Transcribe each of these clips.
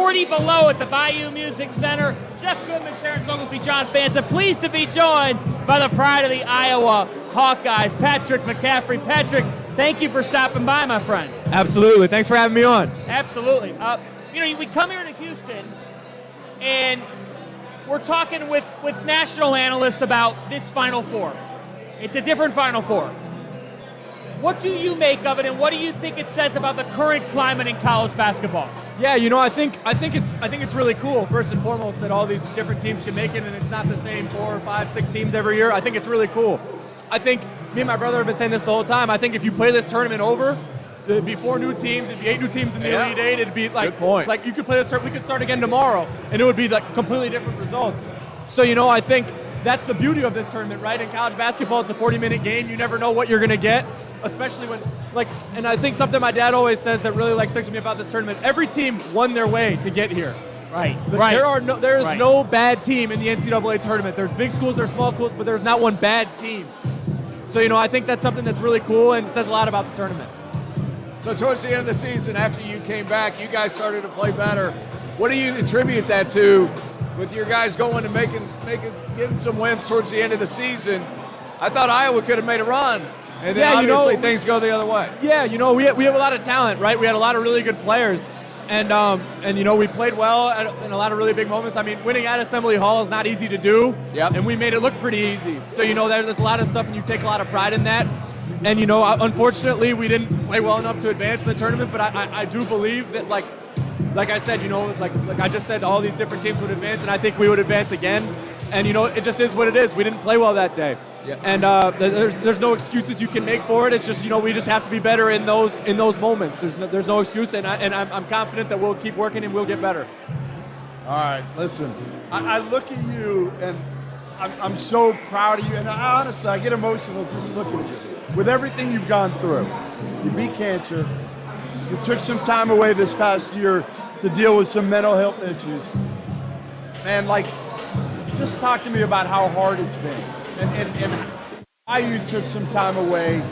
40 below at the Bayou Music Center. Jeff Goodman, Terrence, Oglesby, John Fanta, pleased to be joined by the pride of the Iowa Hawkeyes, Patrick McCaffery. Patrick, thank you for stopping by, my friend. Absolutely. Thanks for having me on. Absolutely. We come here to Houston, and we're talking with national analysts about this Final Four. It's a different Final Four. What do you make of it, and what do you think it says about the current climate in college basketball? Yeah, I think it's really cool, first and foremost, that all these different teams can make it, and it's not the same 4, 5, 6 teams every year. I think it's really cool. I think me and my brother have been saying this the whole time. I think if you play this tournament over, it'd be 4 new teams, it'd be 8 new teams in the Elite Eight. It'd be like, good point. Like you could play this tournament, we could start again tomorrow, and it would be like completely different results. So, I think that's the beauty of this tournament, right? In college basketball, it's a 40-minute game. You never know what you're going to get, especially when, and I think something my dad always says that really sticks with me about this tournament, every team won their way to get here. Right. There is no bad team in the NCAA tournament. There's big schools, there's small schools, but there's not one bad team. So, I think that's something that's really cool and says a lot about the tournament. So towards the end of the season, after you came back, you guys started to play better. What do you attribute that to with your guys going and getting some wins towards the end of the season? I thought Iowa could have made a run, and then obviously things go the other way. Yeah, we have a lot of talent, right? We had a lot of really good players. And we played well in a lot of really big moments. I mean, winning at Assembly Hall is not easy to do, and we made it look pretty easy. So, there's a lot of stuff, and you take a lot of pride in that. And, unfortunately, we didn't play well enough to advance in the tournament, but I do believe that, like I said, like I just said, all these different teams would advance, and I think we would advance again. And, it just is what it is. We didn't play well that day. Yeah. And there's no excuses you can make for it. It's just, we just have to be better in those moments. There's no excuse, and I'm confident that we'll keep working and we'll get better. All right, listen, I look at you, and I'm so proud of you, and honestly, I get emotional just looking at you. With everything you've gone through, you beat cancer, you took some time away this past year to deal with some mental health issues. Man, just talk to me about how hard it's been. And why you took some time away,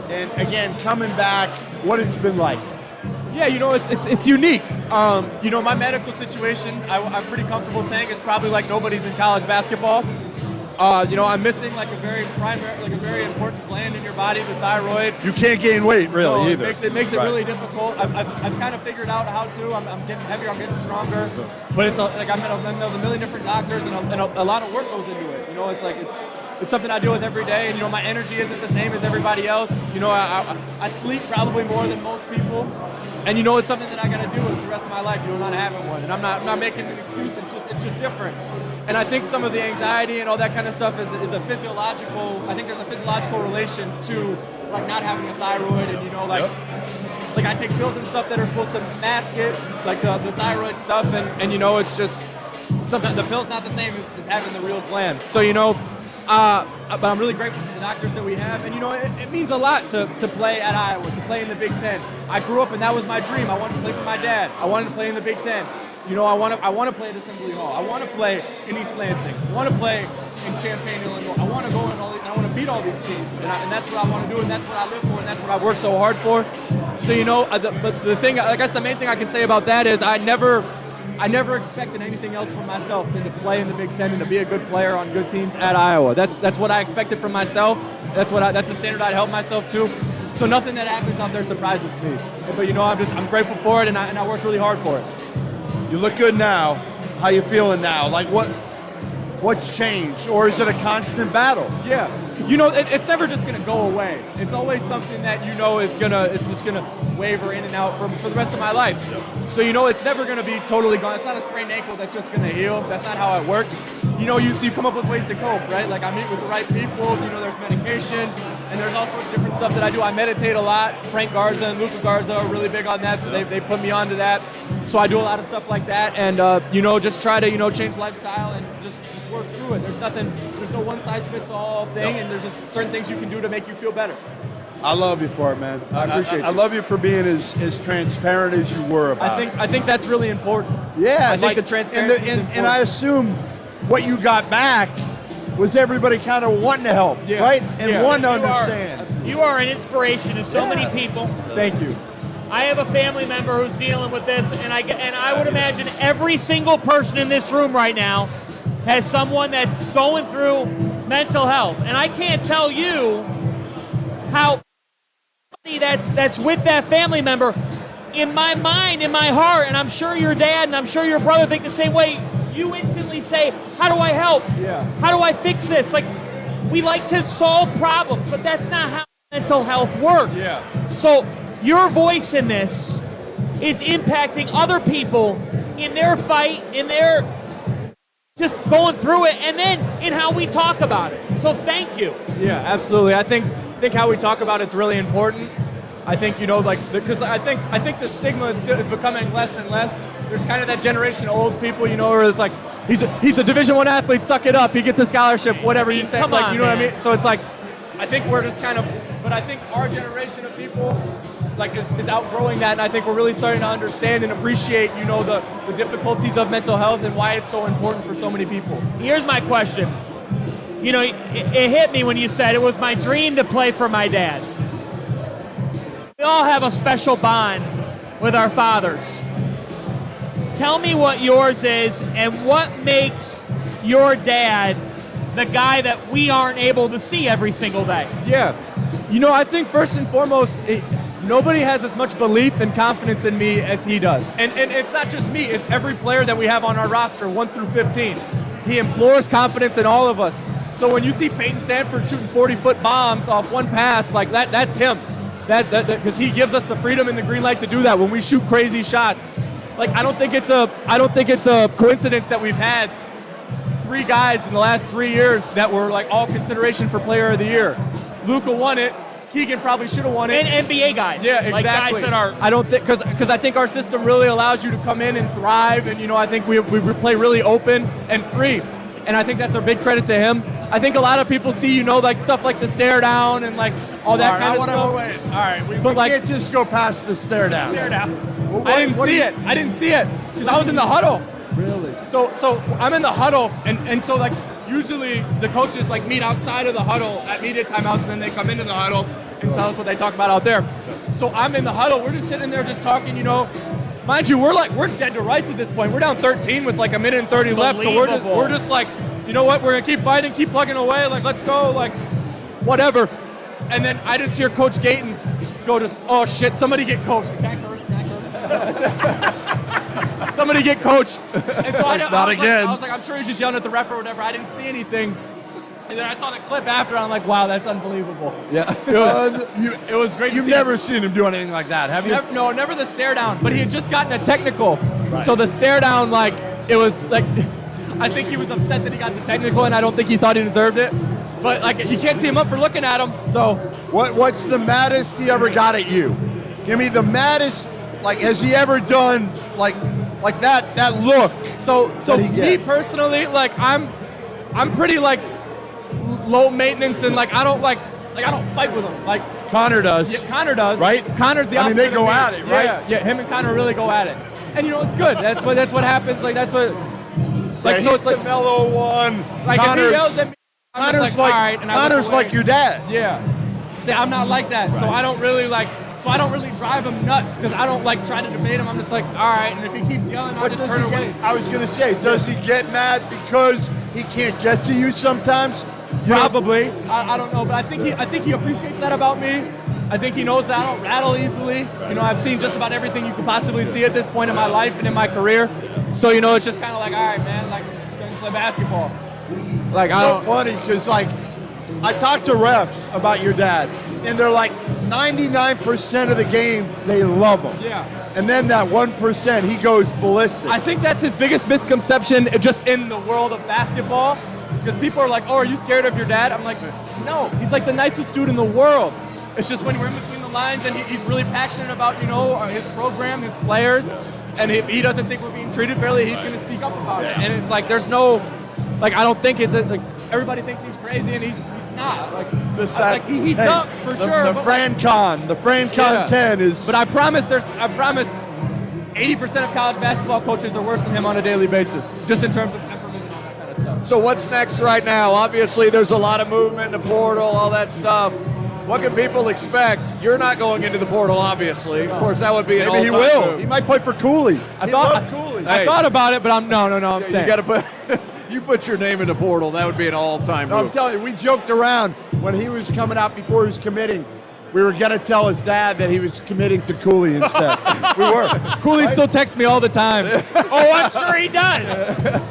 and again, coming back, what it's been like. Yeah, it's unique. My medical situation, I'm pretty comfortable saying, is probably like nobody's in college basketball. I'm missing a very important gland in your body, the thyroid. You can't gain weight, really, either. It makes it really difficult. I've kind of figured out how to. I'm getting heavier, I'm getting stronger. But it's I've met a million different doctors, and a lot of work goes into it. It's something I deal with every day, and my energy isn't the same as everybody else. I sleep probably more than most people, and it's something that I got to deal with the rest of my life. Not having one, and I'm not making an excuse. It's just different. And I think some of the anxiety and all that kind of stuff is a physiological. I think there's a physiological relation to not having a thyroid, and I take pills and stuff that are supposed to mask it, the thyroid stuff, and it's just sometimes the pill's not the same as having the real gland. So but I'm really grateful for the doctors that we have, and it means a lot to play at Iowa, to play in the Big Ten. I grew up, and that was my dream. I wanted to play for my dad. I wanted to play in the Big Ten. I want to play at Assembly Hall. I want to play in East Lansing. I want to play in Champaign, Illinois. I want to go and I want to beat all these teams, and that's what I want to do, and that's what I live for, and that's what I work so hard for. So but the thing, I guess the main thing I can say about that is I never expected anything else from myself than to play in the Big Ten and to be a good player on good teams at Iowa. That's what I expected from myself. That's the standard I'd held myself to. So nothing that happens out there surprises me. But I'm grateful for it, and I worked really hard for it. You look good now. How you feeling now? What's changed, or is it a constant battle? Yeah, it's never just gonna go away. It's always something that it's just gonna waver in and out for the rest of my life. So it's never gonna be totally gone. It's not a sprained ankle that's just gonna heal. That's not how it works. You come up with ways to cope, right? I meet with the right people. There's medication, and there's all sorts of different stuff that I do. I meditate a lot. Frank Garza and Luca Garza are really big on that, so they put me onto that. So I do a lot of stuff like that, and just try to change lifestyle and just work through it. There's no one size fits all thing, and there's just certain things you can do to make you feel better. I love you for it, man. I appreciate you. I love you for being as transparent as you were about it. I think that's really important. Yeah, I think the transparency is important. And I assume what you got back was everybody kind of wanting to help, right? And wanting to understand. You are an inspiration to so many people. Thank you. I have a family member who's dealing with this, and I would imagine every single person in this room right now has someone that's going through mental health. And I can't tell you how that's with that family member. In my mind, in my heart, and I'm sure your dad and I'm sure your brother think the same way, you instantly say, how do I help? Yeah. How do I fix this? Like, we like to solve problems, but that's not how mental health works. Yeah. So your voice in this is impacting other people in their fight, in their just going through it, and then in how we talk about it. So thank you. Yeah, absolutely. I think how we talk about it's really important. I think, because I think the stigma is becoming less and less. There's kind of that generation of old people, where it's like, he's a Division I athlete, suck it up, he gets a scholarship, whatever you say. Come like, on, you know man. what I mean? So it's like, I think we're just kind of, but I think our generation of people, like, is outgrowing that, and I think we're really starting to understand and appreciate, the difficulties of mental health and why it's so important for so many people. Here's my question. It hit me when you said it was my dream to play for my dad. We all have a special bond with our fathers. Tell me what yours is and what makes your dad the guy that we aren't able to see every single day. Yeah. I think first and foremost, nobody has as much belief and confidence in me as he does. And it's not just me, it's every player that we have on our roster, 1 through 15. He implores confidence in all of us. So when you see Peyton Sanford shooting 40-foot bombs off one pass, like that's him. Because he gives us the freedom and the green light to do that when we shoot crazy shots. Like, I don't think it's a coincidence that we've had 3 guys in the last 3 years that were like all consideration for Player of the Year. Luka won it. Keegan probably should have won it. And NBA guys. Yeah, exactly. Like guys that are. I don't think because I think our system really allows you to come in and thrive, and I think we play really open and free, and I think that's a big credit to him. I think a lot of people see like stuff like the stare down and like all that kind of stuff. Wait. All right, we can't just go past the stare down. Stare down. I didn't see it because I was in the huddle. Really? So I'm in the huddle, and so like usually the coaches like meet outside of the huddle at media timeouts, and then they come into the huddle and tell us what they talk about out there. So I'm in the huddle. We're just sitting there just talking, Mind you, we're dead to rights at this point. We're down 13 with like a minute and 30 left. So we're just like, you know what? We're gonna keep fighting, keep plugging away. Like, let's go. Like, whatever. And then I just hear Coach Gatens go to, oh shit, somebody get Coach. Can't curse. Somebody get Coach. And so I was like, I'm sure he's just yelling at the ref or whatever. I didn't see anything. And then I saw the clip after. I'm like, wow, that's unbelievable. Yeah. It was great. You've never seen him do anything like that, have you? Never the stare down. But he had just gotten a technical. Right. So the stare down, like, it was like, I think he was upset that he got the technical, and I don't think he thought he deserved it. But like, you can't see him up for looking at him. So what's the maddest he ever got at you? Give me the maddest. Like, has he ever done like that look? So me personally, like, I'm pretty like low maintenance, and like I don't fight with him. Like Connor does. Yeah, Connor does. Right? Connor's the opposite. I mean, they go of me. at it, right? Yeah, him and Connor really go at it. And it's good. That's what happens. Like that's what. Like Yeah, so, he's it's like the mellow one. like if Connor's, he yells at me, I'm Connor's just like, all right, and I Connor's look away. like your dad. Yeah. See, I'm not like that, so I don't really drive him nuts because I don't like try to debate him. I'm just like, all right, and if he keeps yelling, I'll But just does turn he away. I was gonna say, does he get mad because he can't get to you sometimes? Probably. I don't know, but I think he appreciates that about me. I think he knows that I don't rattle easily. I've seen just about everything you could possibly see at this point in my life and in my career. So it's just kind of like, all right, man, like, let's play basketball. Like, So funny because like I talked to refs about your dad, and they're like 99% of the game they love him. Yeah. And then that 1% he goes ballistic. I think that's his biggest misconception just in the world of basketball. Because people are like, oh, are you scared of your dad? I'm like, no, he's like the nicest dude in the world. It's just when we're in between the lines and he's really passionate about, his program, his players, and if he doesn't think we're being treated fairly, he's going to speak up about it. And it's like, there's no, like, I don't think it's, like, everybody thinks he's crazy and he's not. Like, Just like he heats up for sure. The but FranCon 10 is. But I promise 80% of college basketball coaches are worse than him on a daily basis, just in terms of temperament and all that kind of stuff. So what's next right now? Obviously, there's a lot of movement in the portal, all that stuff. What can people expect? You're not going into the portal, obviously. Of course, that would be an Maybe he all-time will. move. He might play for Cooley. I thought about it, but I'm You staying. got to put you put your name in the portal. That would be an all-time No, I'm move. telling you, we joked around when he was coming out before he was committing. We were going to tell his dad that he was committing to Cooley instead. We were. Cooley still texts me all the time. Oh, I'm sure he does.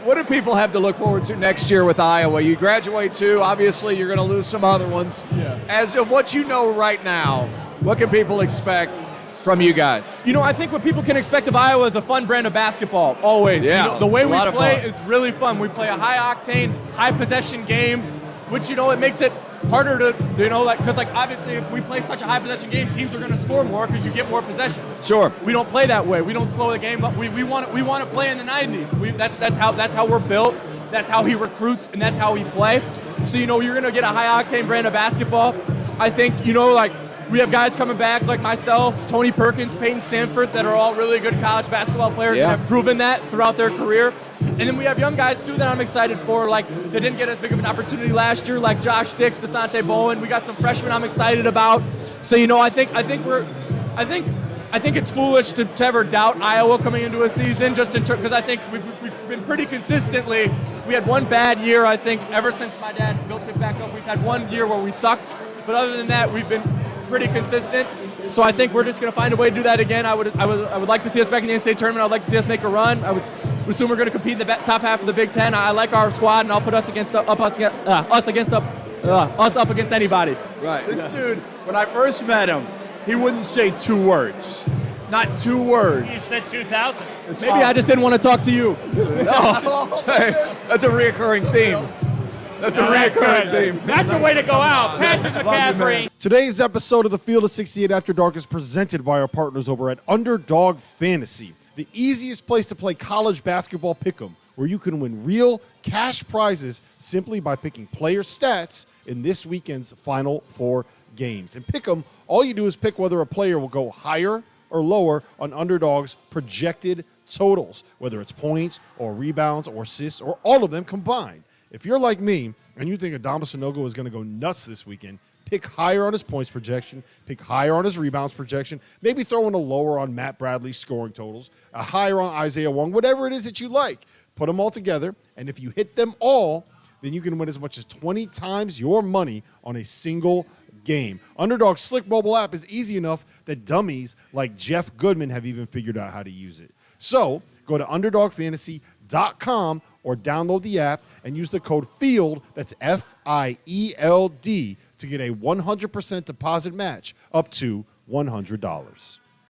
What do people have to look forward to next year with Iowa? You graduate too. Obviously, you're going to lose some other ones. Yeah. As of what you know right now, what can people expect from you guys? I think what people can expect of Iowa is a fun brand of basketball, always. Yeah, The way a we lot of play fun. is really fun. We play a high-octane, high-possession game, which, it makes it harder to, because obviously if we play such a high-possession game, teams are going to score more because you get more possessions. Sure. We don't play that way. We don't slow the game up. We want to play in the 90s. That's how we're built. That's how he recruits, and that's how we play. So, you're going to get a high-octane brand of basketball. I think, we have guys coming back like myself, Tony Perkins, Peyton Sanford, that are all really good college basketball players and have proven that throughout their career. And then we have young guys, too, that I'm excited for, like that didn't get as big of an opportunity last year, like Josh Dix, DeSante Bowen. We got some freshmen I'm excited about. So, I think it's foolish to ever doubt Iowa coming into a season, because I think we've been pretty consistently. We had one bad year, I think, ever since my dad built it back up. We've had one year where we sucked, but other than that, we've been pretty consistent. So I think we're just going to find a way to do that again. I would like to see us back in the NCAA tournament. I'd like to see us make a run. I would assume we're going to compete in the top half of the Big Ten. I like our squad, and I'll put us up against anybody. Right. This dude, when I first met him, he wouldn't say 2 words. Not 2 words. You said 2,000. Maybe I just didn't want to talk to you. Hey, that's a reoccurring theme. That's a reoccurring theme. That's a way to go out. Patrick McCaffery. Today's episode of the Field of 68 After Dark is presented by our partners over at Underdog Fantasy, the easiest place to play college basketball pick'em, where you can win real cash prizes simply by picking player stats in this weekend's Final 4 games. And pick'em, all you do is pick whether a player will go higher or lower on Underdog's projected totals, whether it's points or rebounds or assists or all of them combined. If you're like me and you think Adama Sanogo is going to go nuts this weekend, pick higher on his points projection, pick higher on his rebounds projection, maybe throw in a lower on Matt Bradley's scoring totals, a higher on Isaiah Wong, whatever it is that you like. Put them all together, and if you hit them all, then you can win as much as 20 times your money on a single game. Underdog's slick mobile app is easy enough that dummies like Jeff Goodman have even figured out how to use it. So go to UnderdogFantasy.com or download the app and use the code FIELD, that's FIELD, to get a 100% deposit match up to $100.